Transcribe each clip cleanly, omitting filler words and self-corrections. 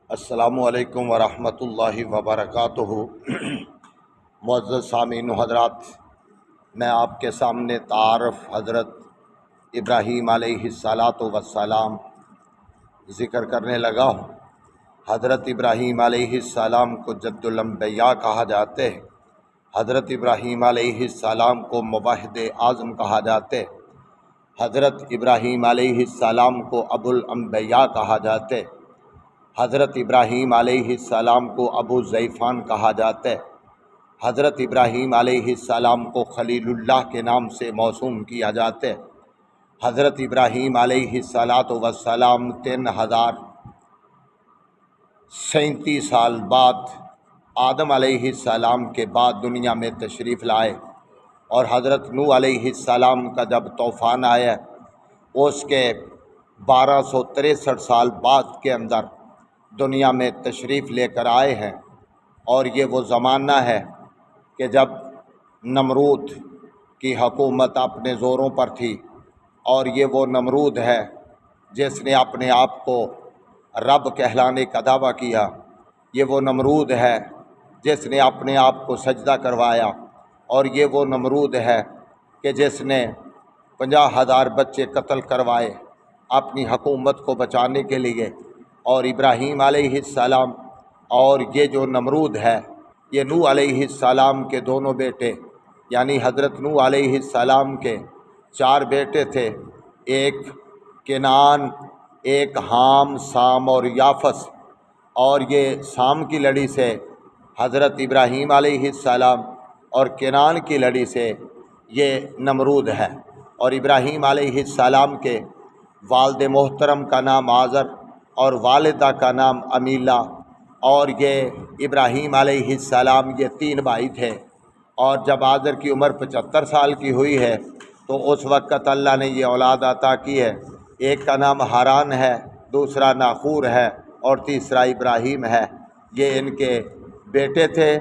السلام علیکم ورحمۃ اللہ وبرکاتہ۔ معزز سامعین حضرات، میں آپ کے سامنے تعارف حضرت ابراہیم علیہ السلام ذکر کرنے لگا ہوں۔ حضرت ابراہیم علیہ السلام کو جد الانبیاء کہا جاتے ہیں۔ حضرت ابراہیم علیہ السلام کو موحد اعظم کہا جاتے ہیں۔ حضرت ابراہیم علیہ السلام کو ابو الانبیاء کہا جاتے ہیں۔ حضرت ابراہیم علیہ السلام کو ابو زیفان کہا جاتا ہے۔ حضرت ابراہیم علیہ السلام کو خلیل اللہ کے نام سے موسوم کیا جاتا ہے۔ حضرت ابراہیم علیہ السلام 3037 سال بعد آدم علیہ السلام کے بعد دنیا میں تشریف لائے، اور حضرت نوح علیہ السلام کا جب طوفان آیا اس کے 1263 سال بعد کے اندر دنیا میں تشریف لے کر آئے ہیں۔ اور یہ وہ زمانہ ہے کہ جب نمرود کی حکومت اپنے زوروں پر تھی، اور یہ وہ نمرود ہے جس نے اپنے آپ کو رب کہلانے کا دعویٰ کیا۔ یہ وہ نمرود ہے جس نے اپنے آپ کو سجدہ کروایا، اور یہ وہ نمرود ہے کہ جس نے 50,000 بچے قتل کروائے اپنی حکومت کو بچانے کے لیے۔ اور ابراہیم علیہ السلام اور یہ جو نمرود ہے، یہ نوح علیہ السلام کے دونوں بیٹے، یعنی حضرت نوح علیہ السلام کے 4 بیٹے تھے، ایک کنعان، ایک حام، سام اور یافس۔ اور یہ سام کی لڑی سے حضرت ابراہیم علیہ السلام اور کنعان کی لڑی سے یہ نمرود ہے۔ اور ابراہیم علیہ السلام کے والد محترم کا نام آزر اور والدہ کا نام امیلہ، اور یہ ابراہیم علیہ السلام یہ 3 بھائی تھے۔ اور جب آزر کی عمر 75 سال کی ہوئی ہے تو اس وقت اللہ نے یہ اولاد عطا کی ہے۔ ایک کا نام ہاران ہے، دوسرا ناخور ہے، اور تیسرا ابراہیم ہے۔ یہ ان کے بیٹے تھے،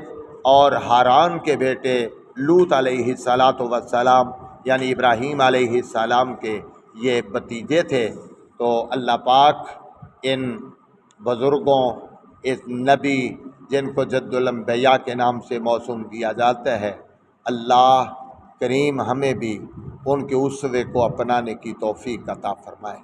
اور ہاران کے بیٹے لوط علیہ السلام یعنی ابراہیم علیہ السلام کے یہ بھتیجے تھے۔ تو اللہ پاک ان بزرگوں، اس نبی جن کو جد الانبیاء کے نام سے موسوم کیا جاتا ہے، اللہ کریم ہمیں بھی ان کے اسوے کو اپنانے کی توفیق عطا فرمائے۔